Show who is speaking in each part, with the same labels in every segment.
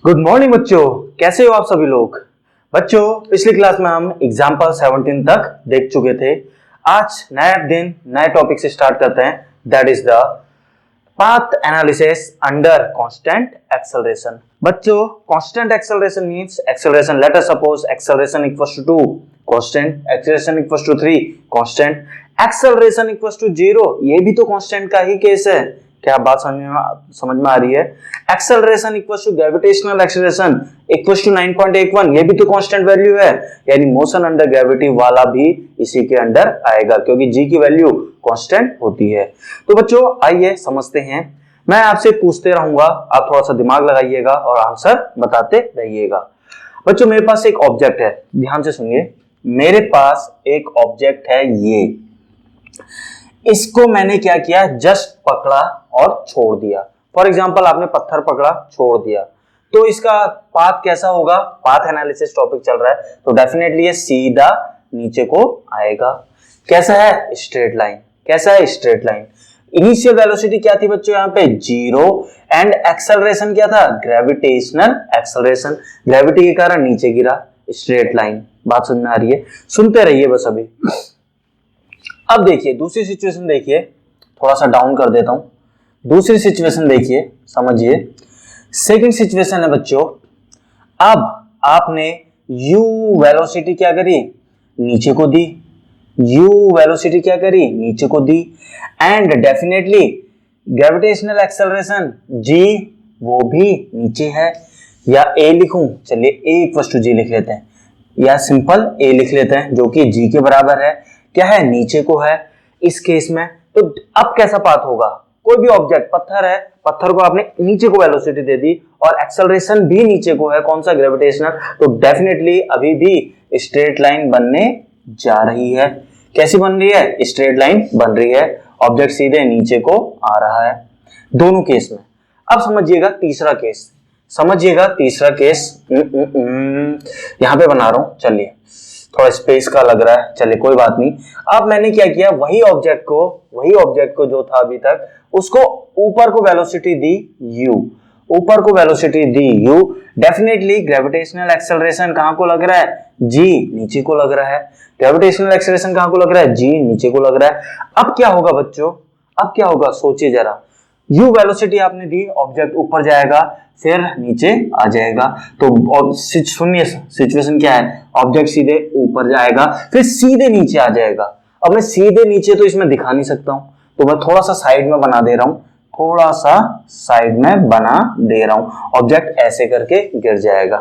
Speaker 1: Good morning बच्चों, कैसे हो आप सभी लोग। बच्चों, पिछली क्लास में हम एग्जाम्पल 17 तक देख चुके थे। आज नया दिन नए टॉपिक से स्टार्ट करते हैं, that is the path analysis under constant acceleration. बच्चों, constant acceleration means acceleration, let us suppose acceleration equals to 2, constant acceleration equals to 3, constant acceleration equals to 0, ये भी तो कांस्टेंट का ही केस है। क्या बात समझ में आ रही है। Acceleration equals to gravitational acceleration equals to 9.81, ये भी तो कांस्टेंट वैल्यू है, यानी मोशन अंडर ग्रेविटी वाला भी इसी के अंडर आएगा क्योंकि जी की वैल्यू कांस्टेंट होती है। तो बच्चों आइए समझते हैं, मैं आपसे पूछते रहूंगा, आप थोड़ा सा दिमाग लगाइएगा और आंसर बताते रहिएगा। बच्चों मेरे पास एक ऑब्जेक्ट है, ध्यान से सुनिए। मेरे पास एक ऑब्जेक्ट है, ये इसको मैंने क्या किया, जस्ट पकड़ा और छोड़ दिया। फॉर एग्जाम्पल आपने पत्थर पकड़ा छोड़ दिया, तो इसका पाथ कैसा होगा। पाथ एनालिसिस टॉपिक चल रहा है तो डेफिनेटली ये सीधा नीचे को आएगा। कैसा है, स्ट्रेट लाइन। कैसा है, स्ट्रेट लाइन। इनिशियल वेलोसिटी क्या थी बच्चों, यहाँ पे 0 एंड एक्सेलरेशन क्या था, ग्रेविटेशनल एक्सेलरेशन। ग्रेविटी के कारण नीचे गिरा, स्ट्रेट लाइन। बात समझ में आ रही है, सुनते रहिए बस। अभी अब देखिए दूसरी सिचुएशन, देखिए थोड़ा सा डाउन कर देता हूं। दूसरी सिचुएशन देखिए, समझिए। सेकंड सिचुएशन है बच्चों, अब आपने u वेलोसिटी क्या करी, नीचे को दी। u वेलोसिटी क्या करी, नीचे को दी। And definitely gravitational acceleration g वो भी नीचे है। या a लिखूं, चलिए a इक्वल टू g लिख लेते हैं, या सिंपल a लिख लेते हैं जो कि g के बराबर है। क्या है, नीचे को है इस केस में। तो अब कैसा पाथ होगा, कोई भी ऑब्जेक्ट, पत्थर है, पत्थर को आपने नीचे को वेलोसिटी दे दी और एक्सेलरेशन भी नीचे को है, कौन सा, ग्रेविटेशनल। तो डेफिनेटली अभी भी स्ट्रेट लाइन बनने जा रही है। कैसी बन रही है, स्ट्रेट लाइन बन रही है, ऑब्जेक्ट सीधे नीचे को आ रहा है दोनों केस में। अब समझिएगा तीसरा केस, समझिएगा तीसरा केस। यहां पे बना रहा हूं, चलिए थोड़ा स्पेस का लग रहा है, चलिए कोई बात नहीं। अब मैंने क्या किया, वही ऑब्जेक्ट को जो था अभी तक, उसको ऊपर को वेलोसिटी दी u, ऊपर को वेलोसिटी दी u। डेफिनेटली ग्रेविटेशनल एक्सेलरेशन कहां को लग रहा है, g, नीचे को लग रहा है। ग्रेविटेशनल एक्सेलरेशन कहां को लग रहा है, g, नीचे को लग रहा है। अब क्या होगा बच्चों, अब क्या होगा, सोचिए जरा। u वेलोसिटी आपने दी, ऑब्जेक्ट ऊपर जाएगा फिर नीचे आ जाएगा। तो सुनिए सिचुएशन क्या है, ऑब्जेक्ट सीधे ऊपर जाएगा फिर सीधे नीचे आ जाएगा। अब मैं सीधे नीचे तो इसमें दिखा नहीं सकता हूं, तो मैं थोड़ा सा साइड में बना दे रहा हूं, थोड़ा सा साइड में बना दे रहा हूं, ऑब्जेक्ट ऐसे करके गिर जाएगा।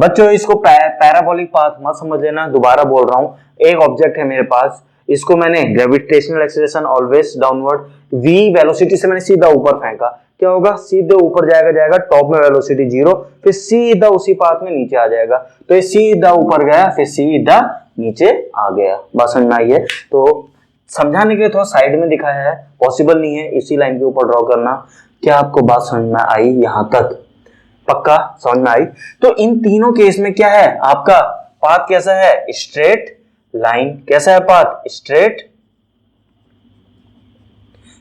Speaker 1: बच्चों इसको पैराबोलिक पाथ मत समझ लेना, दोबारा बोल रहा हूं। एक ऑब्जेक्ट है मेरे पास, इसको मैंने gravitational acceleration always downward, v velocity से मैंने सीधा ऊपर फेंका, क्या होगा, सीधे ऊपर जाएगा, टॉप में वेलोसिटी 0, फिर सीधा उसी पाथ में नीचे आ जाएगा। तो ये सीधा ऊपर गया फिर सीधा नीचे आ गया। बात समझ में आई है। तो समझाने के लिए थोड़ा साइड में दिखाया है, पॉसिबल नहीं है इसी लाइन के ऊपर ड्रॉ करना। क्या आपको बात समझ में आई यहां तक, पक्का समझ में आई। तो इन तीनों केस में क्या है, आपका पाथ कैसा है, स्ट्रेट लाइन। कैसा है पाथ,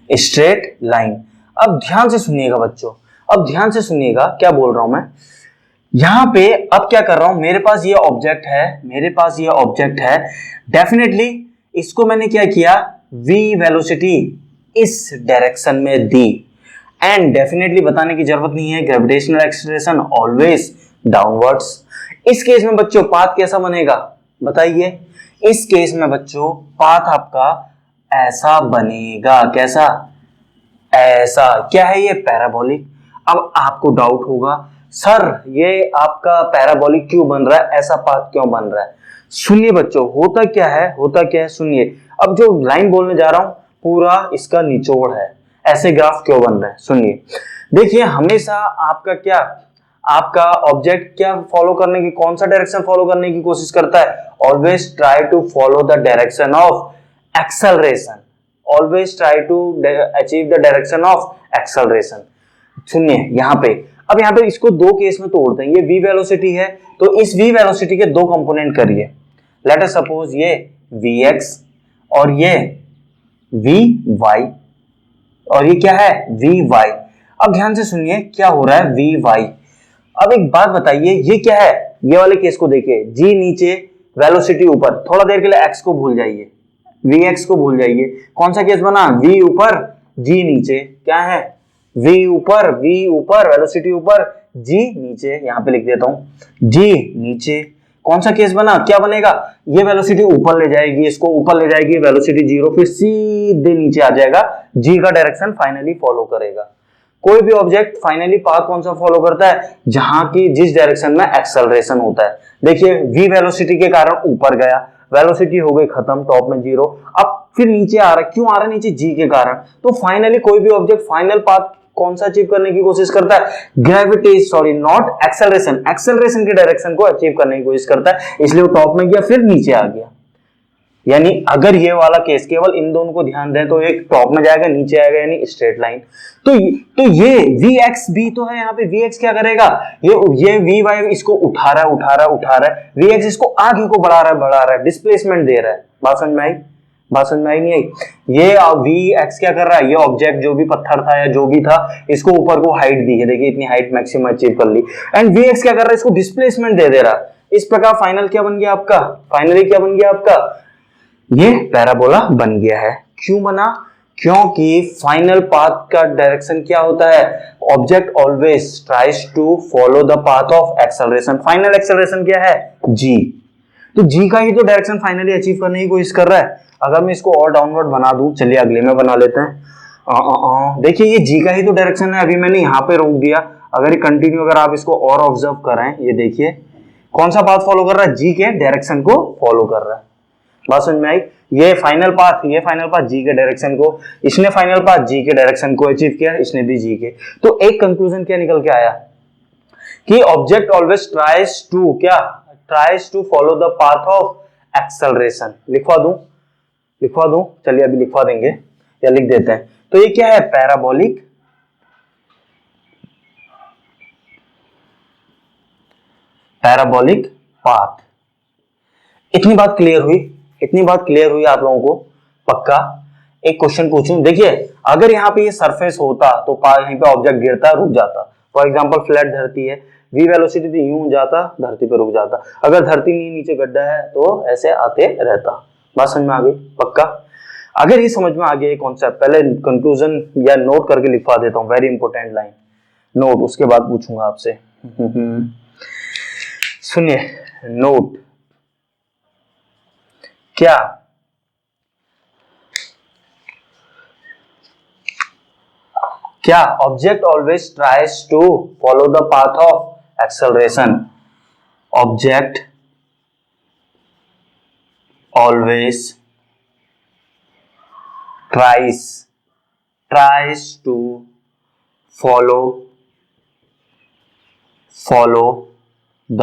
Speaker 1: स्ट्रेट लाइन। अब ध्यान से सुनिएगा बच्चों, अब ध्यान से सुनिएगा क्या बोल रहा हूं मैं यहां पे। अब क्या कर रहा हूं, मेरे पास ये ऑब्जेक्ट है, मेरे पास ये ऑब्जेक्ट है। डेफिनेटली इसको मैंने क्या किया, v वेलोसिटी इस डायरेक्शन में दी। एंड डेफिनेटली बताने की जरूरत नहीं है, ग्रेविटेशनल एक्सेलरेशन ऑलवेज डाउनवर्ड्स। इस केस में बच्चों पाथ कैसा बनेगा बताइए। इस केस में बच्चों पाथ आपका ऐसा बनेगा, कैसा, ऐसा। क्या है ये, पैराबोलिक। अब आपको डाउट होगा, सर ये आपका पैराबोलिक क्यों बन रहा है, ऐसा पाथ क्यों बन रहा है। सुनिए बच्चों, होता क्या है, सुनिए। अब जो लाइन बोलने जा रहा हूं पूरा इसका निचोड़ है, ऐसे ग्राफ क्यों बन रहा है, सुनिए। देखिए हमेशा आपका क्या, आपका ऑब्जेक्ट क्या फॉलो करने की, कौन सा डायरेक्शन फॉलो करने की कोशिश करता है, always try to follow the direction of acceleration, always try to achieve the direction of acceleration. सुनिए यहाँ पे, अब यहाँ पे इसको दो केस में तोड़ते हैं। ये v वेलोसिटी है, तो इस v वेलोसिटी के दो कंपोनेंट करिए। लेट अस सपोज ये vx और ये vy, और ये क्या है, vy। अब ध्यान से सुनिए क्या हो रहा है, vy अब एक बात बताइए, ये क्या है? ये वाले केस को देखिए, जी नीचे वेलोसिटी ऊपर, थोड़ा देर के लिए एक्स को भूल जाइए, वी एक्स को भूल जाइए। कौन सा केस बना? वी ऊपर जी नीचे। क्या है? वी ऊपर वेलोसिटी ऊपर, जी नीचे। यहां पे लिख देता हूं, जी नीचे। कौन सा केस बना? क्या बनेगा? ये वेलोसिटी ऊपर ले जाएगी, इसको ऊपर ले जाएगी, वेलोसिटी जीरो, फिर सीधे नीचे आ जाएगा, जी का डायरेक्शन फाइनली फॉलो करेगा। कोई भी ऑब्जेक्ट फाइनली पाथ कौन सा फॉलो करता है? जहां की जिस डायरेक्शन में एक्सेलरेशन होता है। देखिए v वेलोसिटी के कारण ऊपर गया, वेलोसिटी हो गई खत्म, टॉप में जीरो, अब फिर नीचे आ रहा है। क्यों आ रहा है नीचे? g के कारण। तो फाइनली कोई भी ऑब्जेक्ट फाइनल पाथ कौन सा अचीव करने की कोशिश करता है? Gravity, sorry not acceleration, acceleration के डायरेक्शन को अचीव करने की कोशिश करता है, इसलिए वो टॉप में गया फिर नीचे आ गया। यानी अगर ये वाला केस, केवल इन दोनों को ध्यान दें तो एक टॉप में जाएगा, नीचे आएगा, यानी स्ट्रेट लाइन। तो ये Vx भी तो है, यहाँ पे Vx क्या करेगा? ये Vy इसको उठा रहा है, Vx इसको आगे को बढ़ा रहा है, डिस्प्लेसमेंट दे रहा है। बात समझ में आई? बात समझ में आई नहीं आई? ये Vx क्या कर रहा है? ये ऑब्जेक्ट जो भी पत्थर था या जो भी था, इसको ऊपर को हाइट दी है, देखिए इतनी हाइट मैक्सिमम अचीव कर ली, एंड Vx क्या कर रहा है? इसको डिस्प्लेसमेंट दे रहा है। इस प्रकार फाइनल क्या बन गया आपका? फाइनली क्या बन गया आपका? ये पैराबोला बन गया है। क्यों बना? क्योंकि फाइनल पाथ का डायरेक्शन क्या होता है? Object always tries to follow the path of acceleration. Final acceleration क्या है? जी। तो जी का ही तो डायरेक्शन फाइनली अचीव करने की कोशिश कर रहा है। अगर मैं इसको और डाउनवर्ड बना दूं, चलिए अगले में बना लेते हैं। देखिए ये जी का ही तो डायरेक्शन है, अभी मैंने यहाँ पे रोक दिया। अगर ये कंटिन्यू, अगर आप इसको और ऑब्जर्व करें, ये देखिए कौन सा पाथ फॉलो कर रहा है? जी के डायरेक्शन को फॉलो कर रहा है। बात समझ में आई? ये फाइनल पाथ जी के डायरेक्शन को, इसने फाइनल पाथ जी के डायरेक्शन को अचीव किया, इसने भी जी के। तो एक कंक्लूजन क्या निकल के आया कि object always tries to follow the path of acceleration. लिखवा दूं, चलिए अभी लिखवा देंगे या लिख देते हैं। तो ये क्या है? Parabolic path. इतनी बात क्लियर हुई आप लोगों को? पक्का? एक क्वेश्चन पूछूं, देखिए अगर यहाँ पे ये सरफेस होता तो यहीं पे ऑब्जेक्ट गिरता, रुक जाता। फॉर एग्जांपल फ्लैट धरती है, v वेलोसिटी थी, यूं जाता, धरती पे रुक जाता। अगर धरती नहीं, नीचे गड्ढा है, तो ऐसे आते रहता। बात समझ में आ गई? पक्का? अगर ये समझ में आ गया ये कॉन्सेप्ट, पहले कंक्लूजन या नोट करके लिखवा देता हूँ, वेरी इंपॉर्टेंट लाइन नोट, उसके बाद पूछूंगा आपसे। सुनिए, नोट क्या object always tries to follow the path of acceleration. Object always tries to follow the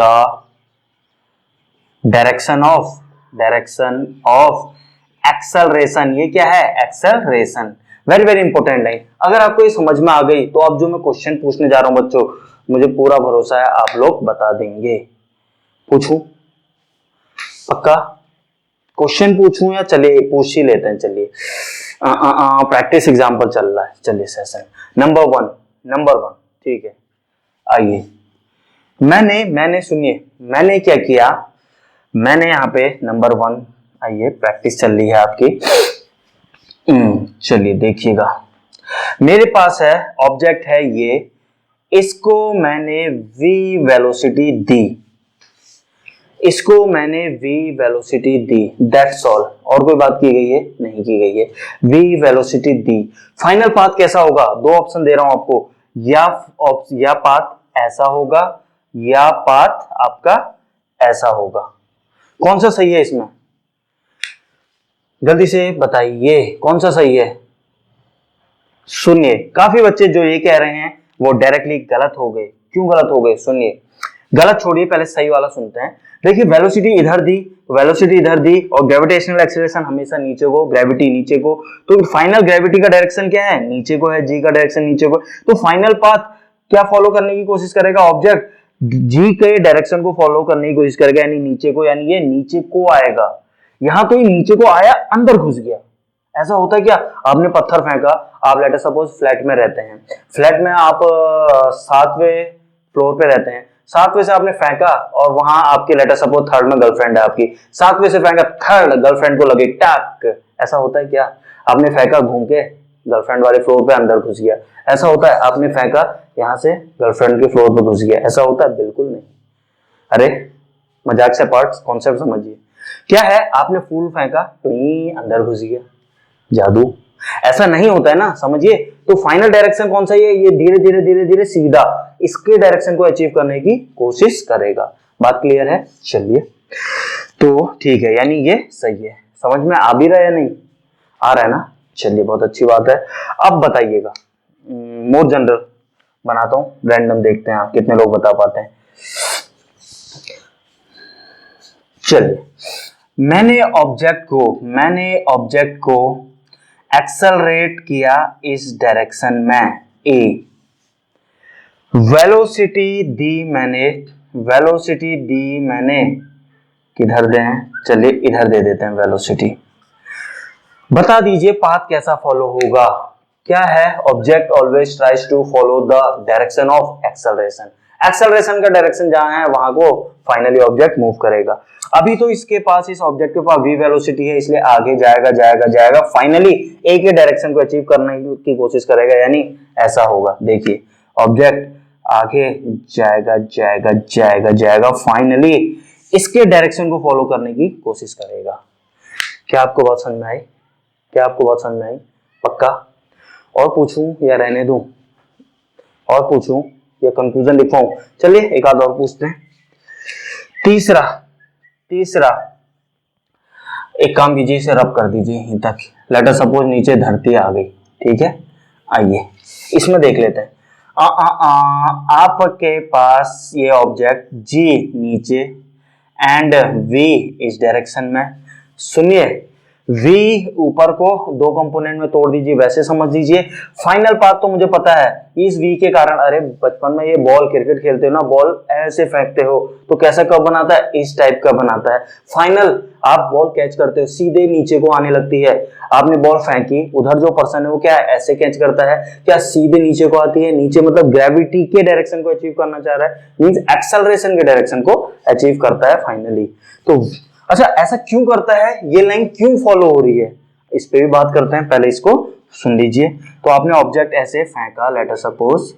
Speaker 1: direction of acceleration. ये क्या है? Acceleration. Very very important line. अगर आपको ये समझ में आ गई तो अब जो मैं क्वेश्चन पूछने जा रहा हूं बच्चों, मुझे पूरा भरोसा है आप लोग बता देंगे। पूछूं? पक्का? क्वेश्चन पूछूं या चलिए पूछ ही लेते हैं? चलिए प्रैक्टिस एग्जांपल चल रहा है, चलिए सेशन नंबर वन। ठीक है, आइए। मैंने क्या किया? मैंने यहाँ पे नंबर 1, आइए प्रैक्टिस चल रही है आपकी। चलिए देखिएगा, मेरे पास है ऑब्जेक्ट है ये, इसको मैंने v velocity the, that's all. और कोई बात की गई है? नहीं की गई है। v वेलोसिटी दी। फाइनल पाथ कैसा होगा? दो ऑप्शन दे रहा हूं आपको, या पाथ ऐसा होगा या पाथ आपका ऐसा होगा। कौन सा सही है इसमें? जल्दी से बताइए कौन सा सही है। सुनिए, काफी बच्चे जो ये कह रहे हैं वो डायरेक्टली गलत हो गए। क्यों गलत हो गए? सुनिए, गलत छोड़िए, पहले सही वाला सुनते हैं। देखिए वेलोसिटी इधर दी और ग्रेविटेशनल एक्सेलरेशन हमेशा नीचे को, ग्रेविटी नीचे को, तो फाइनल ग्रेविटी का डायरेक्शन क्या है? नीचे को है, जी का डायरेक्शन नीचे को। तो फाइनल पाथ क्या फॉलो करने की कोशिश करेगा? ऑब्जेक्ट जी के डायरेक्शन को फॉलो करने की कोशिश करेगा, यानी नीचे को, यानी ये नीचे को आएगा। यहां तो ये नीचे को आया, अंदर घुस गया। ऐसा होता है क्या? आपने पत्थर फेंका, आप लेट सपोज फ्लैट में रहते हैं, फ्लैट में आप 7वें फ्लोर पे रहते हैं, 7वें से आपने फेंका और वहां आपकी लेटर सपोज थर्ड में गर्लफ्रेंड है आपकी, 7वें से फेंका, थर्ड गर्लफ्रेंड को लगे टक, ऐसा होता है क्या? आपने फेंका घूम के गर्लफ्रेंड वाले फ्लोर पे अंदर घुस गया, ऐसा होता है? आपने फेंका यहाँ से गर्लफ्रेंड के फ्लोर पे घुस गया, ऐसा होता है? बिल्कुल नहीं। अरे मजाक से पार्ट, कॉन्सेप्ट समझिए। क्या है, आपने फूल फेंका तो अंदर घुस गया, जादू। ऐसा नहीं होता है ना, समझिए। तो फाइनल डायरेक्शन कौन सा है? ये धीरे धीरे धीरे धीरे सीधा इसके डायरेक्शन को अचीव करने की कोशिश करेगा। बात क्लियर है? चलिए, तो ठीक है, यानी ये सही है। समझ में आ भी रहा है या नहीं आ रहा है ना? चलिए, बहुत अच्छी बात है। अब बताइएगा, मोर जनरल बनाता हूं, रैंडम देखते हैं आप कितने लोग बता पाते हैं। चलिए, मैंने ऑब्जेक्ट को एक्सेलरेट किया इस डायरेक्शन में, ए। वेलोसिटी दी मैंने किधर दें? चलिए इधर दे देते हैं वेलोसिटी। बता दीजिए पाथ कैसा फॉलो होगा? क्या है? Object always tries to follow the direction of acceleration. Acceleration का डायरेक्शन जहां है वहां को फाइनली ऑब्जेक्ट मूव करेगा। अभी तो इसके पास, इस ऑब्जेक्ट के पास v वेलोसिटी है, इसलिए आगे जाएगा जाएगा जाएगा, फाइनली a के डायरेक्शन को अचीव करने की कोशिश करेगा, यानी ऐसा होगा। देखिए, ऑब्जेक्ट आगे जाएगा जाएगा जाएगा जाएगा, फाइनली इसके डायरेक्शन को फॉलो करने की कोशिश करेगा। क्या आपको बात समझ में आई? क्या आपको बात समझ में आई? पक्का? और पूछूं या रहने दूं? और पूछूं या कंक्लूजन लिखवाऊं? चलिए एक आध और पूछते हैं। तीसरा एक काम कीजिए, इसे रब कर दीजिए यहीं तक। लेटर सपोज नीचे धरती आ गई, ठीक है? आइए इसमें देख लेते हैं। आपके पास ये ऑब्जेक्ट जी नीचे एंड वी इस डायरेक्शन में। सुनिए, v ऊपर को दो कंपोनेंट में तोड़ दीजिए, वैसे समझ लीजिए। फाइनल पाथ तो मुझे पता है, इस v के कारण, अरे बचपन में ये बॉल क्रिकेट खेलते हो ना, बॉल ऐसे फेंकते हो तो कैसा कब बनाता है? इस टाइप का बनाता है। फाइनल आप बॉल कैच करते हो, सीधे नीचे को आने लगती है। आपने बॉल फेंकी, उधर जो पर्सन है वो क्या है? ऐसे कैच करता है, क्या सीधे नीचे को आती है? नीचे मतलब ग्रेविटी के डायरेक्शन को अचीव करना चाह रहा है, मींस एक्सेलरेशन के डायरेक्शन को अचीव करता है फाइनली। तो अच्छा, ऐसा क्यों करता है? ये लाइन क्यों फॉलो हो रही है, इस पे भी बात करते हैं। पहले इसको सुन लीजिए। तो आपने ऑब्जेक्ट ऐसे फेंका, लेटर सपोज,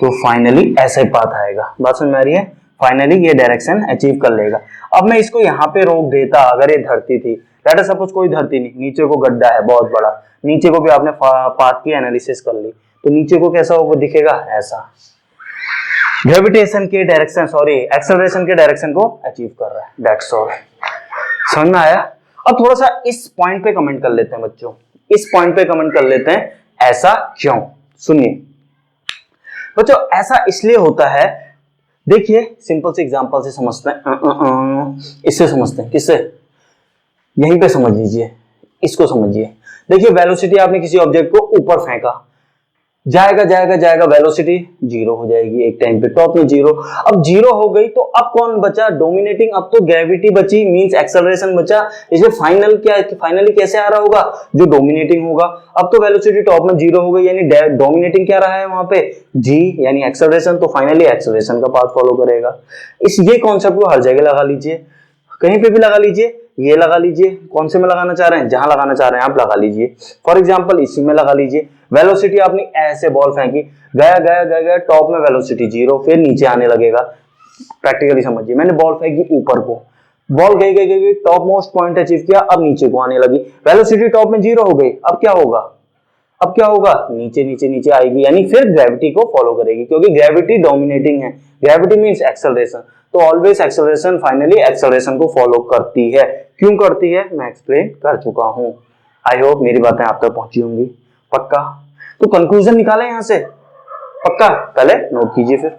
Speaker 1: तो फाइनली ऐसे पाथ आएगा। बात समझ में आ रही है? फाइनली ये डायरेक्शन अचीव कर लेगा। अब मैं इसको यहाँ पे रोक देता, अगर ये धरती थी, लेटर सपोज कोई धरती नहीं, नीचे को गड्ढा है बहुत बड़ा, नीचे को भी आपने पाथ की एनालिसिस कर ली, तो नीचे को कैसा वो दिखेगा? ऐसा। ग्रेविटेशन के डायरेक्शन, सॉरी एक्सेलरेशन के डायरेक्शन को अचीव कर रहा है, दैट्स ऑल। समझ में आया? अब थोड़ा सा इस पॉइंट पे कमेंट कर लेते हैं बच्चों, इस पॉइंट पे कमेंट कर लेते हैं, ऐसा क्यों? सुनिए बच्चों, ऐसा इसलिए होता है, देखिए सिंपल से एग्जांपल से समझते हैं। इससे समझते हैं, किससे? यहीं पे समझ लीजिए, इसको समझिए। देखिए, वेलोसिटी आपने किसी ऑब्जेक्ट को ऊपर फेंका, जाएगा जाएगा जाएगा, वेलोसिटी जीरो हो जाएगी एक टाइम पे, टॉप में जीरो। अब जीरो हो गई तो अब कौन बचा? डोमिनेटिंग। अब तो ग्रेविटी बची, मींस एक्सेलरेशन बचा। इसलिए फाइनल क्या, फाइनली कैसे आ रहा होगा? जो डोमिनेटिंग होगा। अब तो वेलोसिटी टॉप में जीरो हो गई, यानी डोमिनेटिंग क्या रहा है वहां पे? जी, यानी एक्सेलरेशन। तो फाइनली एक्सेलरेशन का पाथ फॉलो करेगा। ये कॉन्सेप्ट को हर जगह लगा लीजिए, कहीं पे भी लगा लीजिए, ये लगा लीजिए, कौन से में लगाना चाह रहे हैं, जहां लगाना चाह रहे हैं आप लगा लीजिए। फॉर एग्जांपल इसी में लगा लीजिए। वेलोसिटी आपने ऐसे बॉल फेंकी, गया गया गया गया, टॉप में वेलोसिटी जीरो, फिर नीचे आने लगेगा। प्रैक्टिकली समझिए, मैंने बॉल फेंकी ऊपर को, बॉल गई गई गई, टॉप मोस्ट पॉइंट अचीव किया, अब नीचे को आने लगी, वेलोसिटी टॉप में जीरो हो गई। अब क्या होगा? अब क्या होगा? नीचे नीचे नीचे आएगी, यानी फिर ग्रेविटी को फॉलो करेगी, क्योंकि ग्रेविटी डोमिनेटिंग है। ग्रेविटी मींस एक्सेलरेशन, तो ऑलवेज एक्सेलरेशन फाइनली एक्सेलरेशन को फॉलो करती है। क्यों करती है मैं एक्सप्लेन कर चुका हूं। आई होप मेरी बातें आप तक पहुंची होंगी। पक्का? तो कंक्लूजन निकालें यहां से, पक्का? पहले नोट कीजिए फिर।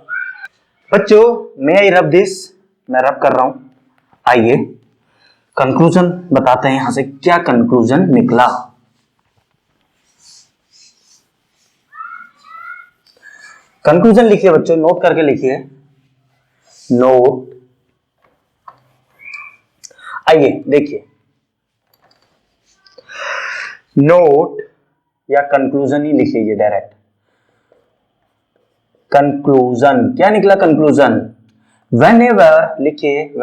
Speaker 1: बच्चों, मैं आई रब दिस, मैं रब कर रहा हूं। आइए कंक्लूजन बताते हैं यहां से, क्या कंक्लूजन निकला। कंक्लूजन लिखिए बच्चों, नोट करके लिखिए, नोट। आइए देखिए, नोट या कंक्लूजन ही लिख लीजिए डायरेक्ट। कंक्लूजन। क्या निकला कंक्लूजन? whenever लिखिए,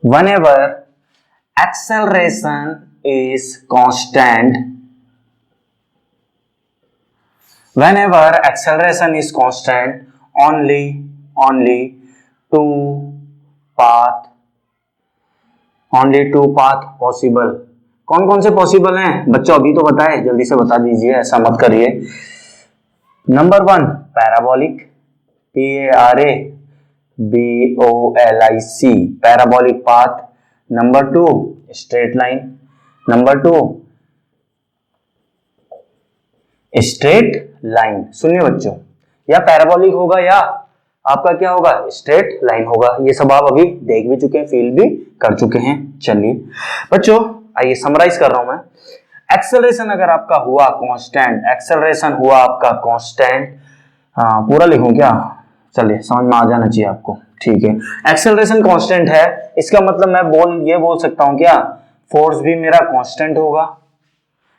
Speaker 1: whenever acceleration is constant, whenever acceleration is constant, only two path possible। कौन कौन से पॉसिबल हैं बच्चों? अभी तो बताए, जल्दी से बता दीजिए, ऐसा मत करिए। Number 1 parabolic, PARABOLIC, parabolic path. Number 2 straight line, number 2 straight line. सुनिए बच्चों, या पैराबोलिक होगा या आपका क्या होगा, स्ट्रेट लाइन होगा। ये सब आप अभी देख भी चुके हैं, फील भी कर चुके हैं। चलिए बच्चों, आइए समराइज कर रहा हूं मैं। एक्सेलरेशन अगर आपका हुआ कांस्टेंट, एक्सेलरेशन हुआ आपका कांस्टेंट, पूरा लिखूं क्या? चलिए, समझ में आ जाना चाहिए आपको, ठीक है। एक्सेलरेशन कांस्टेंट है, इसका मतलब मैं ये बोल सकता हूं क्या, फोर्स भी मेरा कांस्टेंट होगा।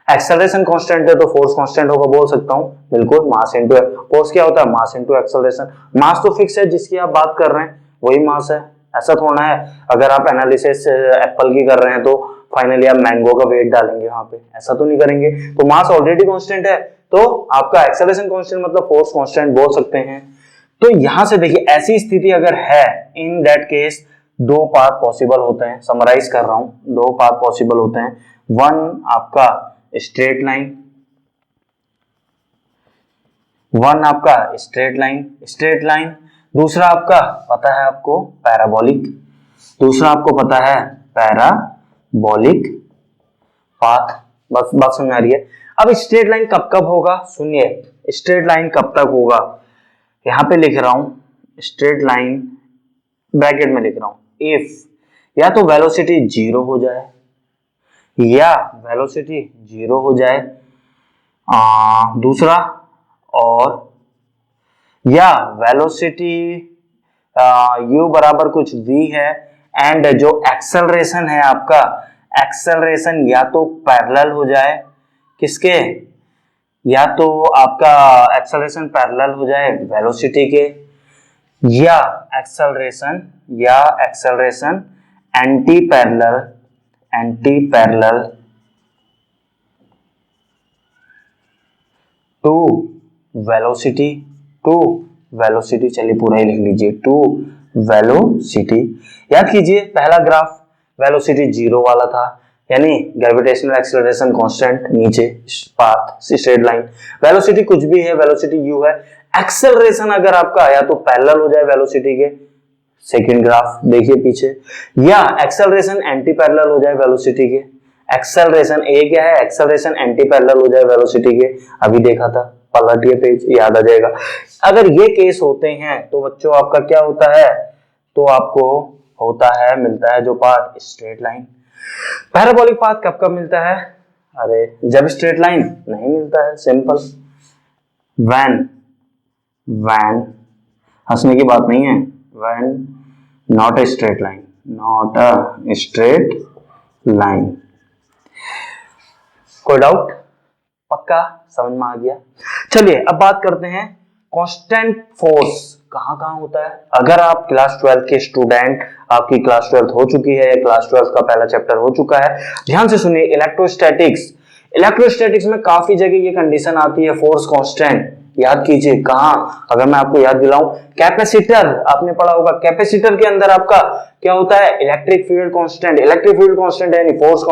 Speaker 1: एक्सेलरेशन कांस्टेंट है तो फोर्स कांस्टेंट होगा, बोल सकता हूं, बिल्कुल। मास इनटू फोर्स क्या होता है? Mass into acceleration. मास तो फिक्स है, जिसकी आप बात कर रहे हैं वही मास है, ऐसा थोड़ा है। अगर आप एनालिसिस एप्पल की कर रहे हैं तो फाइनली आप मैंगो का वेट डालेंगे वहां पे, ऐसा तो नहीं करेंगे। तो मास ऑलरेडी कांस्टेंट है, तो आपका एक्सेलरेशन कांस्टेंट मतलब फोर्स कांस्टेंट बोल सकते हैं। तो यहां से देखिए, ऐसी स्थिति अगर है, इन दैट केस दो पाथ पॉसिबल होते हैं। समराइज कर रहा हूं, दो पाथ पॉसिबल होते हैं। वन आपका स्ट्रेट लाइन, स्ट्रेट लाइन। दूसरा आपका पता है आपको पैराबोलिक, पैराबोलिक पाथ। बस बात समझ आ रही है। अब स्ट्रेट लाइन कब कब होगा? सुनिए, स्ट्रेट लाइन कब तक होगा, यहां पे लिख रहा हूं स्ट्रेट लाइन, ब्रैकेट में लिख रहा हूं इफ या तो वेलोसिटी जीरो हो जाए, दूसरा, और या वेलोसिटी u बराबर कुछ v है, एंड जो एक्सेलरेशन है आपका, एक्सेलरेशन या तो पैरेलल हो जाए, किसके? या तो आपका एक्सेलरेशन पैरेलल हो जाए वेलोसिटी के, या acceleration anti parallel to velocity. चलिए पूरा ही लिख लीजिए, टू वेलोसिटी। याद कीजिए, पहला ग्राफ वेलोसिटी जीरो वाला था, यानी ग्रेविटेशनल एक्सेलरेशन कांस्टेंट, नीचे पाथ स्ट्रेट लाइन, वेलोसिटी कुछ भी है, वेलोसिटी u है। एक्सेलरेशन अगर आपका या तो पैरेलल हो जाए वेलोसिटी के, सेकंड ग्राफ देखिए पीछे, या एक्सेलरेशन एंटी पैरेलल हो जाए वेलोसिटी के। एक्सेलरेशन ए क्या है? एक्सेलरेशन एंटी पैरेलल हो जाए वेलोसिटी के, अभी देखा था, पलटिए पेज, याद आ जाएगा। अगर ये केस होते हैं तो बच्चों आपका क्या होता है? तो आपको होता है, मिलता है जो path, straight line. Parabolic path कब कब मिलता है? अरे जब स्ट्रेट लाइन नहीं मिलता है, सिंपल। व्हेन हंसने की बात नहीं है, when not a straight line. कोई डाउट? पक्का समझ में आ गया? चलिए अब बात करते हैं कांस्टेंट फोर्स कहां कहां होता है। अगर आप क्लास 12 के स्टूडेंट, आपकी क्लास 12 हो चुकी है, क्लास 12 का पहला चैप्टर हो चुका है, ध्यान से सुनिए। इलेक्ट्रोस्टैटिक्स में काफी जगह ये कंडीशन आती है, फोर्स कांस्टेंट। याद कीजिए कहां, अगर मैं आपको याद दिलाऊं, कैपेसिटर आपने पढ़ा होगा, कैपेसिटर के अंदर आपका क्या होता है? इलेक्ट्रिक फील्ड कांस्टेंट है, यानी फोर्स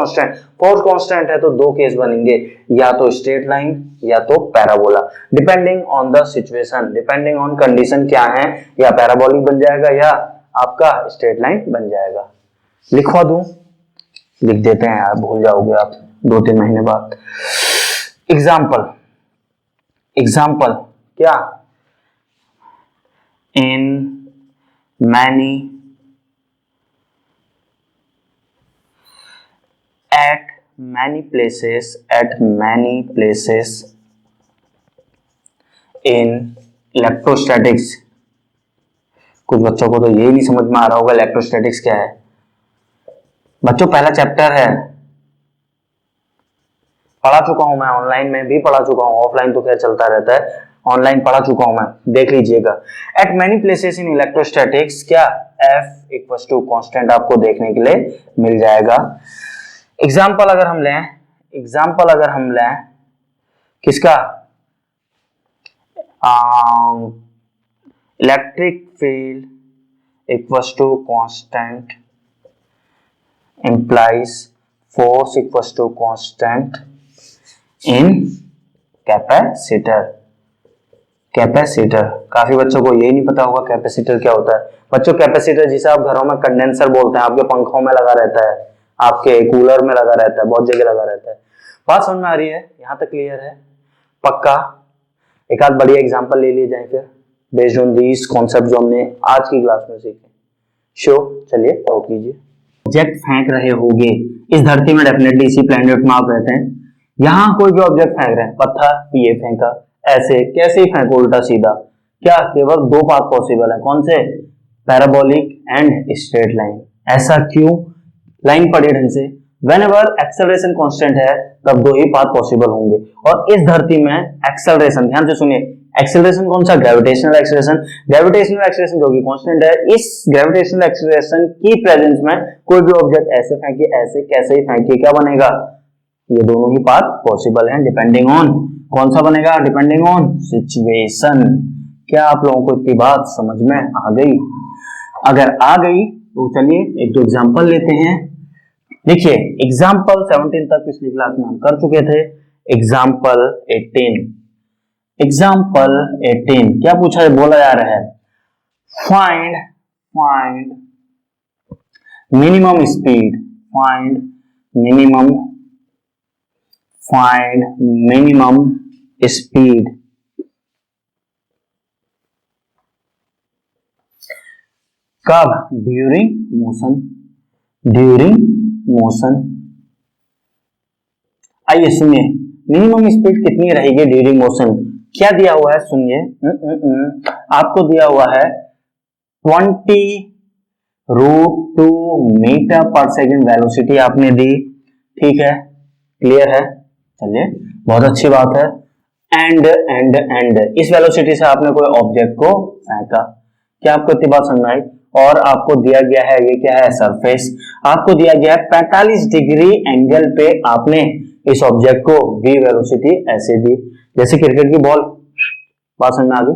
Speaker 1: कांस्टेंट है तो दो केस बनेंगे, या तो स्ट्रेट लाइन या तो parabola, depending on the situation, depending on condition क्या है, या पैराबोलिक बन जाएगा या आपका स्ट्रेट लाइन बन जाएगा। लिखवा दूं? लिख देते हैं यार, भूल जाओगे आप 2-3 महीने बाद। एग्जाम्पल क्या? In many at many places in electrostatics। कुछ बच्चों को तो यही नहीं समझ में आ रहा होगा इलेक्ट्रोस्टैटिक्स क्या है। बच्चों पहला चैप्टर है, पढ़ा चुका हूं मैं, ऑनलाइन में भी पढ़ा चुका हूं, ऑफलाइन तो खैर चलता रहता है, ऑनलाइन पढ़ा चुका हूं मैं, देख लीजिएगा। Eight many places in electrostatics क्या F इक्वल्स टू कांस्टेंट आपको देखने के लिए मिल जाएगा। एग्जाम्पल अगर हम लें किसका, electric field equals to constant implies force equals to constant in capacitor. काफी बच्चों को यही नहीं पता होगा कैपेसिटर क्या होता है। बच्चों कैपेसिटर जिसे आप घरों में कंडेंसर बोलते हैं, आपके पंखों में लगा रहता है, आपके कूलर में लगा रहता है, बहुत जगह लगा रहता है। बात समझ में आ रही है, यहाँ तक क्लियर है पक्का। एक आध बढ़िया एग्जांपल ले लिए जाए फिर बेस्ड ऑन दीस कॉन्सेप्ट जो हमने आज की क्लास में सीखे। चलिए आउट कीजिए। ऑब्जेक्ट फेंक रहे होगे इस धरती में, डेफिनेटली इसी प्लेनेट में आप रहते हैं, यहाँ कोई भी ऑब्जेक्ट फेंक रहे हैं, पत्थर ये फेंका, ऐसे कैसे ही फेंको उल्टा सीधा, क्या केवल दो पाथ पॉसिबल है, कौन से, पैराबोलिक एंड स्ट्रेट लाइन। ऐसा क्यों, लाइन पढ़िए ढंग से, व्हेनेवर एक्सेलरेशन कांस्टेंट है तब दो ही पाथ पॉसिबल होंगे। और इस धरती में एक्सेलरेशन, ध्यान से सुनिए, एक्सेलरेशन कौन सा, ग्रेविटेशनल एक्सेलरेशन जो कि कांस्टेंट है। इस ग्रेविटेशनल एक्सेलरेशन की प्रेजेंस में कोई भी ऑब्जेक्ट ऐसे फेंके, ऐसे कैसे ही फेंके, क्या बनेगा, ये दोनों ही पाथ पॉसिबल हैं, डिपेंडिंग ऑन, कौन सा बनेगा, डिपेंडिंग ऑन सिचुएशन। क्या आप लोगों को इतनी बात समझ में आ गई? अगर आ गई तो चलिए एक दो एग्जांपल लेते हैं। देखिए एग्जांपल 17 तक पिछली क्लास में हम कर चुके थे। एग्जांपल 18 क्या पूछा है, बोला जा रहा है find minimum speed, minimum speed कब, ड्यूरिंग मोशन। आइए सुनिए, मिनिमम स्पीड कितनी रहेगी ड्यूरिंग मोशन, क्या दिया हुआ है, सुनिए। आपको दिया हुआ है 20√2 मीटर पर सेकेंड वेलोसिटी आपने दी, ठीक है, क्लियर है, चलिए बहुत अच्छी बात है। एंड इस वेलोसिटी से आपने कोई ऑब्जेक्ट को फेंका, क्या आपको इतनी बात समझ आई? और आपको दिया गया है, ये क्या है, सरफेस, आपको दिया गया है 45 डिग्री एंगल पे आपने इस ऑब्जेक्ट को v वेलोसिटी ऐसे दी, जैसे क्रिकेट की बॉल, बात समझ में आ गई।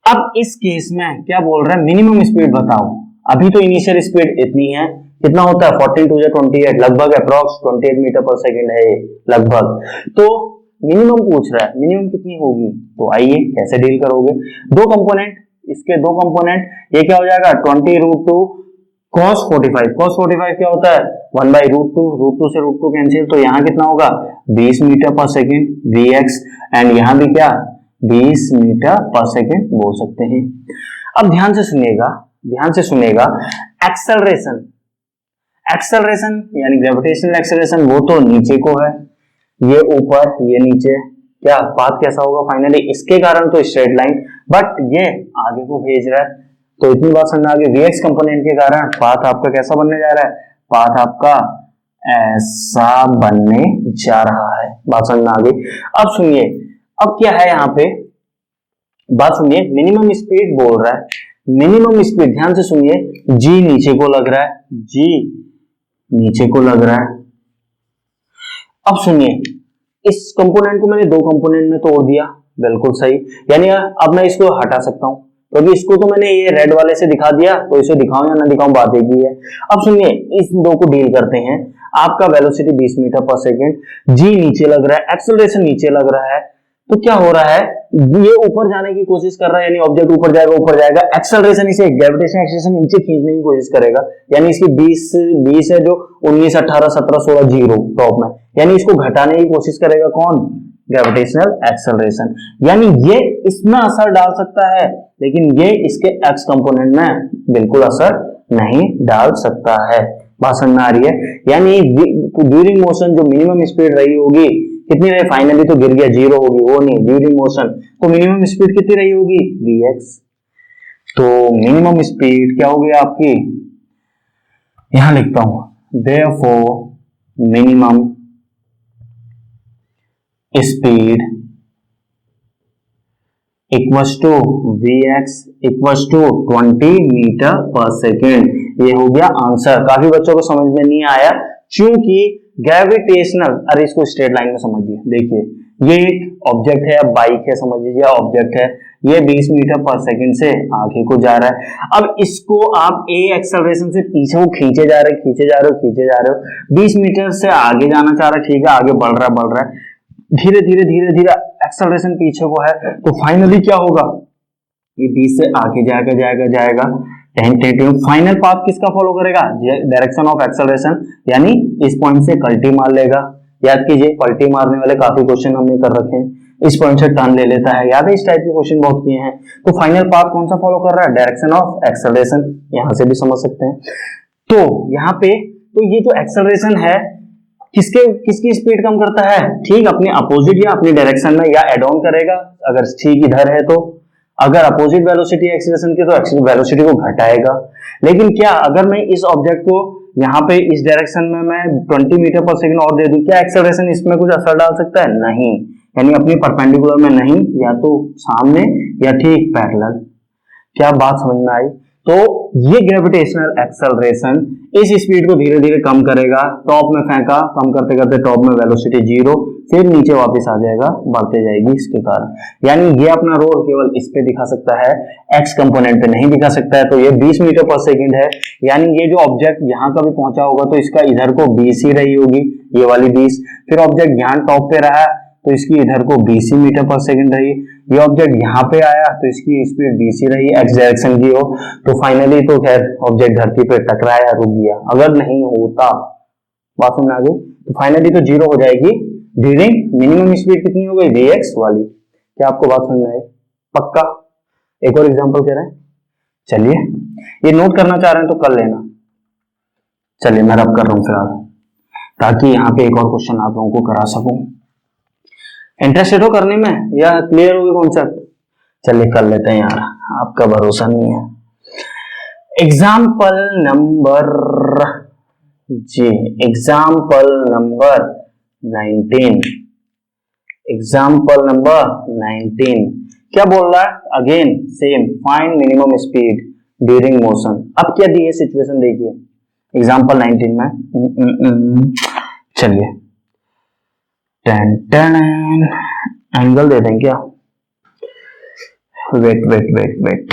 Speaker 1: अब इस केस में क्या बोल रहे हैं, मिनिमम स्पीड बताओ। अभी तो इनिशियल स्पीड इतनी है, कितना होता है 14 to 28, लगभग अप्रॉक्स 28 मीटर पर सेकेंड है लगभग। तो मिनिमम पूछ रहा है, मिनिमम कितनी होगी, तो आइए कैसे डील करोगे, दो कंपोनेंट, इसके दो कंपोनेंट, ये क्या हो जाएगा 20√2 cos 45 क्या होता है 1/√2, √2 से √2 कैंसिल, तो यहाँ कितना होगा 20 मीटर पर सेकेंड vx, एंड यहाँ भी क्या 20 मीटर पर सेकेंड बोल सकते हैं। अब ध्यान से सुनिएगा, एक्सेलरेशन यानी ग्रेविटेशनल एक्सेलरेशन वो तो नीचे को है, ये ऊपर ये नीचे, क्या पाथ कैसा होगा फाइनली, इसके कारण तो स्ट्रेट लाइन, बट ये आगे को भेज रहा है, तो इतनी बात समझ में आ गई। वीएक्स कंपोनेंट के कारण पाथ आपका कैसा बनने जा रहा है, पाथ आपका ऐसा बनने जा रहा है, बात समझ में आ गई। अब सुनिए, अब क्या है यहाँ पे, बात सुनिए, मिनिमम स्पीड बोल रहा है, मिनिमम स्पीड ध्यान से सुनिए, जी नीचे को लग रहा है, अब सुनिए, इस कंपोनेंट को मैंने दो कंपोनेंट में तोड़ दिया, बिल्कुल सही, यानी अब मैं इसको हटा सकता हूं, क्योंकि इसको तो मैंने ये रेड वाले से दिखा दिया, तो इसे दिखाऊं या ना दिखाऊं बात एक ही है। अब सुनिए, इस दो को डील करते हैं। आपका वेलोसिटी 20 मीटर पर सेकेंड, जी नीचे लग रहा है, एक्सेलरेशन नीचे लग रहा है, तो क्या हो रहा है, ये ऊपर जाने की कोशिश कर रहा है, यानी ऑब्जेक्ट ऊपर जाएगा, एक्सेलरेशन इसे ग्रेविटेशनल एक्सेलरेशन नीचे खींचने की कोशिश करेगा, यानी इसकी 20 है जो 19, 18, 17, 16 जीरो टॉप में, यानी इसको घटाने की कोशिश करेगा कौन, ग्रेविटेशनल एक्सेलरेशन, यानी ये इसमें असर डाल सकता है, लेकिन ये इसके एक्स कंपोनेंट में बिल्कुल असर नहीं डाल सकता है, बात समझ में आ रही है। यानी ड्यूरिंग मोशन जो मिनिमम स्पीड रही होगी कितनी रही, फाइनली तो गिर गया, जीरो होगी, वो नहीं, ड्यूरिंग मोशन तो मिनिमम स्पीड कितनी रही होगी, vx, तो मिनिमम स्पीड क्या होगी आपकी, यहां लिखता हूं, therefore minimum speed equals to vx equals to 20 metre पर सेकेंड। ये हो गया आंसर। काफी बच्चों को समझ में नहीं आया क्योंकि ग्रेविटेशनल, अरे इसको स्ट्रेट लाइन में समझिए। देखिए ये एक ऑब्जेक्ट है, बाइक है, समझ लीजिए ऑब्जेक्ट है, ये 20 मीटर पर सेकंड से आगे को जा रहा है। अब इसको आप a एक्सेलरेशन से पीछे को खींचे जा रहे, खींचे जा रहे हो, खींचे जा रहे हो, 20 मीटर से आगे जाना चाह रहा है, ठीक है, आगे बढ़ रहा है, धीरे धीरे धीरे धीरे एक्सेलरेशन पीछे को है, तो फाइनली क्या होगा, ये 20 से आगे जाएगा जाएगा जाएगा, टेंटेटिव फाइनल पाथ किसका फॉलो करेगा, डायरेक्शन ऑफ एक्सेलरेशन, यानी इस पॉइंट से कल्टी मार लेगा। याद कीजिए पलटी मारने वाले काफी क्वेश्चन हमने कर रखे हैं, इस पॉइंट से टर्न ले लेता है, याद है इस टाइप के क्वेश्चन बहुत किए हैं। तो फाइनल पाथ कौन सा फॉलो कर रहा है, डायरेक्शन ऑफ एक्सेलरेशन, यहां से भी समझ सकते हैं। तो यहाँ पे तो ये जो एक्सेलरेशन है किसकी स्पीड कम करता है, ठीक अपने अपोजिट या अपनी डायरेक्शन में, या एड ऑन करेगा अगर ठीक इधर है तो, अगर अपोजिट वेलोसिटी एक्सेलरेशन की तो वेलोसिटी को घटाएगा। लेकिन क्या अगर मैं इस ऑब्जेक्ट को यहाँ पे इस डायरेक्शन में मैं 20 मीटर पर सेकंड और दे दूं, क्या एक्सेलरेशन इसमें कुछ असर डाल सकता है, नहीं, यानी अपनी परपेंडिकुलर में नहीं, या तो सामने या ठीक पैरेलल। क्या बात समझ में आई। तो ये ग्रेविटेशनल एक्सेलरेशन इस स्पीड को धीरे धीरे कम करेगा, टॉप में फेंका, कम करते करते टॉप में वेलोसिटी 0, फिर नीचे वापस आ जाएगा, बढ़ते जाएगी इसके कारण। यानी ये अपना रोल केवल इस पे दिखा सकता है, एक्स कंपोनेंट पे नहीं दिखा सकता है। तो ये 20 मीटर पर सेकंड है, यानी ये जो ऑब्जेक्ट यहाँ कभी पहुंचा होगा तो इसका इधर को 20 ही रही होगी, ये वाली 20, फिर ऑब्जेक्ट यहाँ टॉप पे रहा तो इसकी इधर को 20 मीटर पर सेकंड रही, ये ऑब्जेक्ट यहाँ पे आया तो इसकी स्पीड 20 ही रही, एक्स डायरेक्शन की हो, तो फाइनली तो खैर ऑब्जेक्ट धरती पे टकराया, रुक गया। अगर नहीं होता, बात समझ आ गई, तो फाइनली तो 0 हो जाएगी ड्यूरिंग मिनिमम स्पीड कितनी हो गई, vx वाली। क्या आपको बात समझ में आई, पक्का। एक और एग्जांपल कह रहे हैं, चलिए ये नोट करना चाह रहे हैं तो कर लेना, चलिए मैं रब कर रहा हूँ फिलहाल, ताकि यहाँ पे एक और क्वेश्चन आप लोगों को करा सकूं। इंटरेस्टेड हो करने में या क्लियर होगी कॉन्सेप्ट, चलिए कर लेते हैं यार, आपका भरोसा नहीं है। एग्जाम्पल नंबर जी, एग्जाम्पल नंबर 19, एग्जाम्पल नंबर 19 क्या बोल रहा है, again same, find minimum speed during motion. अब क्या दी है सिचुएशन, देखिए एग्जाम्पल 19 में, चलिए एंगल दे दें क्या, वेट,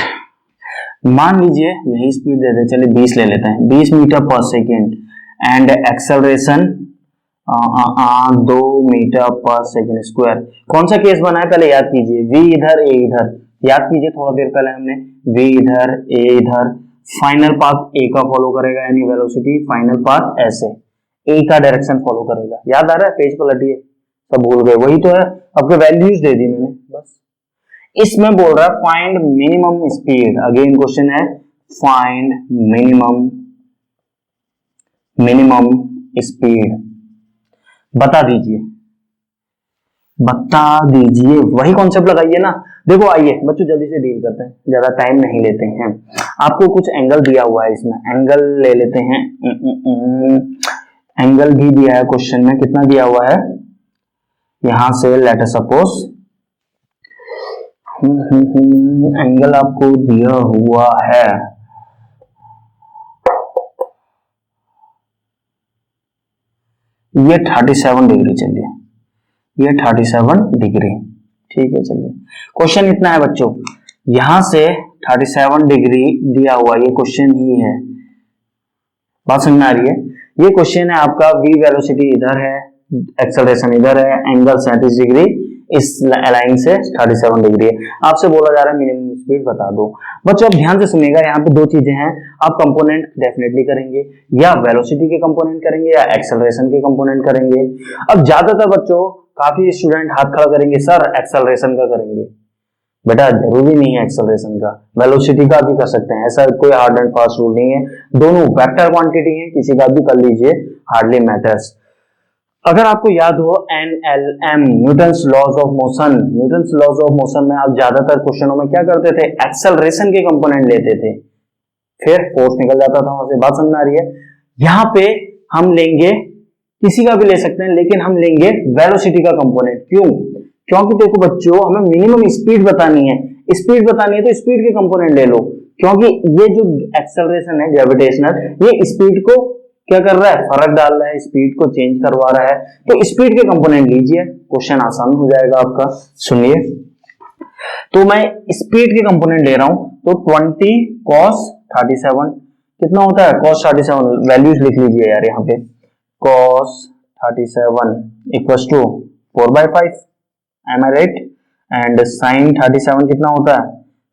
Speaker 1: मान लीजिए यही स्पीड दे दें, चलिए 20 ले लेते हैं, 20 मीटर पर सेकेंड एंड एक्सेलरेशन 2 मीटर पर सेकेंड स्क्वायर। कौन सा केस बना है पहले याद कीजिए, v इधर a इधर, याद कीजिए थोड़ा देर पहले हमने v इधर a इधर, फाइनल पाथ a का फॉलो करेगा, यानी वेलोसिटी फाइनल पाथ ऐसे a का डायरेक्शन फॉलो करेगा। याद आ रहा है, पेज पलटिए, सब भूल गए, वही तो है, आपके वैल्यूज दे दी मैंने बस। इसमें बोल रहा है find minimum speed, again question है फाइंड मिनिमम स्पीड, बता दीजिए वही कॉन्सेप्ट लगाइए ना। देखो आइए बच्चों जल्दी से डील करते हैं, ज्यादा टाइम नहीं लेते हैं। आपको कुछ एंगल दिया हुआ है, इसमें एंगल ले लेते हैं, एंगल भी दिया है क्वेश्चन में, कितना दिया हुआ है, यहां से लेट अस सपोज एंगल आपको दिया हुआ है ये 37 डिग्री, चलिए ये 37 डिग्री, ठीक है। चलिए क्वेश्चन इतना है बच्चों, यहां से 37 डिग्री दिया हुआ, ये क्वेश्चन ही है, बात समझ में आ रही है। ये क्वेश्चन है आपका, v वेलोसिटी इधर है, एक्सेलरेशन इधर है, एंगल 37 डिग्री, इस लाइन से 37 डिग्री है। आपसे बोला जा रहा है मिनिमम स्पीड बता दो। बच्चों आप ध्यान से सुनिएगा, यहाँ पे दो चीजें हैं, आप कंपोनेंट डेफिनेटली करेंगे, या वेलोसिटी के कंपोनेंट करेंगे या एक्सेलरेशन के कंपोनेंट करेंगे। अब ज्यादातर बच्चों काफी स्टूडेंट हाथ खड़ा करेंगे, सर एक्सेलरेशन का करेंगे। बेटा जरूरी नहीं है एक्सेलरेशन का, वेलोसिटी का भी कर सकते हैं, ऐसा कोई हार्ड एंड फास्ट रूल नहीं है, दोनों वेक्टर क्वांटिटी है, किसी का भी कर लीजिए, हार्डली मैटर्स। अगर आपको याद हो NLM, Newton's laws of motion, Newton's laws of motion में आप ज्यादातर क्वेश्चनों में क्या करते थे, एक्सेलरेशन के कंपोनेंट लेते थे, फिर फोर्स निकल जाता था वहां से, बात समझ में आ रही है। यहाँ पे हम लेंगे किसी का भी ले सकते हैं, लेकिन हम लेंगे वेलोसिटी का कंपोनेंट। क्यों? क्योंकि देखो बच्चों, हमें मिनिमम स्पीड बतानी है, स्पीड बतानी है तो स्पीड के कंपोनेंट ले लो, क्योंकि ये जो एक्सेलरेशन है ग्रेविटेशनल, ये स्पीड को क्या कर रहा है, फर्क डाल रहा है, स्पीड को चेंज करवा रहा है, तो स्पीड के कंपोनेंट लीजिए, क्वेश्चन आसान हो जाएगा आपका। सुनिए, तो मैं स्पीड के कंपोनेंट ले रहा हूं, तो 20 cos 37 कितना होता है, cos 37 वैल्यूज लिख लीजिए यार यहाँ पे, cos 37 equal to 4/5, am I right, and sin 37 कितना होता है,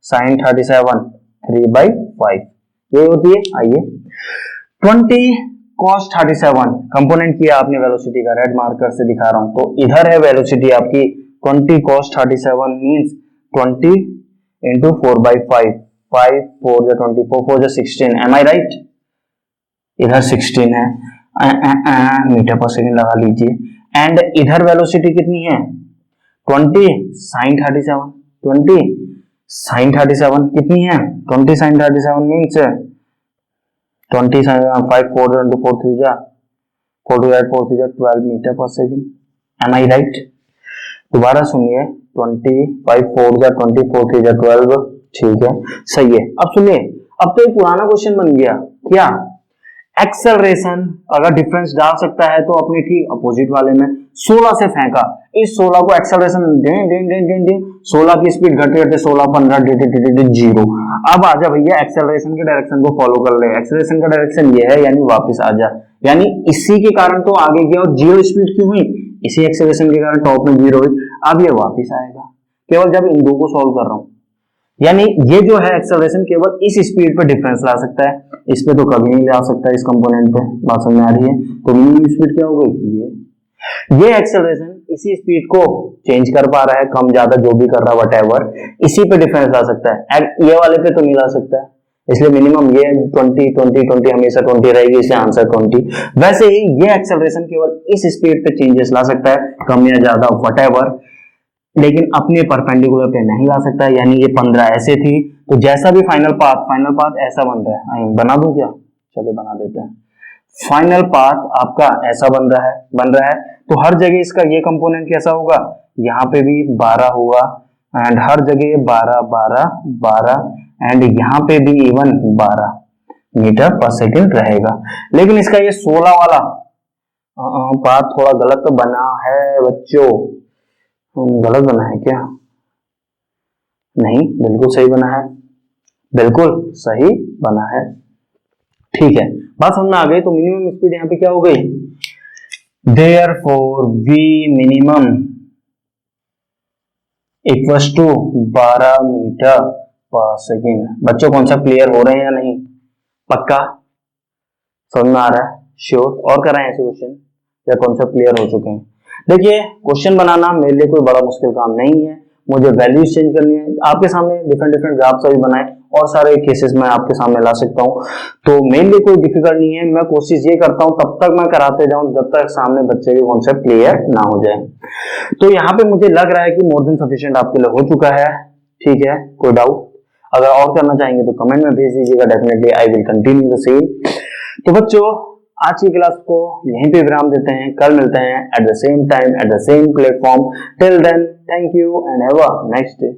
Speaker 1: sin 37 3/5, ये होती है। आइए 20 cos 37 कंपोनेंट किया आपने वेलोसिटी का, रेड मार्कर से दिखा रहा हूं, तो इधर है वेलोसिटी आपकी 20 cos 37 मींस 20 into 4/5, 5 4 जा 24, 4 जा 16, एम आई राइट, इधर 16 है, मीटर पर सेकंड लगा लीजिए, एंड इधर वेलोसिटी कितनी है 20 sin 37, 20 sin 37 कितनी है, 20 sin 37 मीन्स 20 5 4 into 4 3 जा 4 2 8 4 3 जा 12 मीटर पर सेकंड, एम आई राइट। दोबारा सुनिए, 25 4 जा 24 3 जा 12, ठीक है, सही है। अब सुनिए, अब तो एक पुराना क्वेश्चन बन गया, क्या एक्सेलरेशन अगर डिफरेंस डाल सकता है तो अपने ठीक अपोजिट वाले में 16 से फेंका, इस 16 को एक्सेलरेशन दे 16 की स्पीड घटते घटते 16 15 0। अब आजा भैया एक्सेलरेशन के डायरेक्शन को फॉलो कर ले, एक्सेलरेशन का डायरेक्शन ये है, यानी वापस आजा, यानी इसी के कारण तो आगे गया और जीरो स्पीड क्यों हुई, इसी एक्सेलरेशन के कारण टॉप में 0 हुई। अब ये वापस आएगा केवल जब इन दो को सॉल्व कर रहा हूं, यानी ये जो है एक्सेलरेशन केवल इस स्पीड पे डिफरेंस ला सकता है, इस पे तो कभी नहीं ला सकता, इस कंपोनेंट पे, बात समझ में आ रही है। तो मिनिमम स्पीड क्या हो गई, ये एक्सेलरेशन इसी स्पीड को चेंज कर पा रहा है, कम ज्यादा जो भी कर रहा है व्हाटएवर, इसी पे डिफरेंस ला सकता है, ये वाले पे तो नहीं ला सकता है, इसलिए मिनिमम ये 20 20 20 हमेशा 20 रहेगी, इसलिए आंसर 20। वैसे ही ये एक्सेलरेशन केवल इस स्पीड पे चेंजेस ला सकता है, कम या ज्यादा व्हाटएवर, लेकिन अपने परपेंडिकुलर पे नहीं ला सकता, यानी ये 15 ऐसे थी, तो जैसा भी फाइनल पाथ ऐसा बन रहा है, बना दूं क्या, चलिए बना देते हैं, फाइनल पाथ आपका ऐसा बन रहा है, तो हर जगह इसका ये कंपोनेंट कैसा होगा, यहाँ पे भी 12 होगा, एंड हर जगह 12 12 12, एंड यहाँ पे भी इवन 12 मीटर पर सेकंड रहेगा। लेकिन इसका ये 16 वाला पाथ थोड़ा गलत बना है बच्चों, गलत बना है क्या, नहीं बिल्कुल सही बना है, बिल्कुल सही बना है, ठीक है, बात समझ में आ गई। तो मिनिमम स्पीड यहाँ पे क्या हो गई, therefore v minimum equals to 12 metre पर सेकेंड। बच्चों कॉन्सेप्ट क्लियर हो रहे हैं या नहीं, पक्का समझ में आ रहा है, श्योर, और कराएं ऐसे क्वेश्चन या कॉन्सेप्ट क्लियर हो चुके हैं। देखिए क्वेश्चन बनाना मेरे लिए कोई बड़ा मुश्किल काम नहीं है, मुझे वैल्यूज चेंज करनी है, आपके सामने डिफरेंट ग्राफ्स अभी बनाए और सारे केसेस मैं आपके सामने ला सकता हूँ, तो मेरे लिए कोई डिफिकल्ट नहीं है, मैं कोशिश ये करता हूँ तब तक मैं कराते जाऊं जब तक सामने बच्चे के कॉन्सेप्ट क्लियर ना हो जाए। तो यहाँ पे मुझे लग रहा है कि मोर देन सफिशिएंट आपके लिए हो चुका है, ठीक है, कोई डाउट, अगर और करना चाहेंगे तो कमेंट में भेज दीजिएगा, definitely I will continue the same. तो बच्चों आज की क्लास को यहीं पे विराम देते हैं, कल मिलते हैं at the same time at the same platform, till then thank you and have a nice day.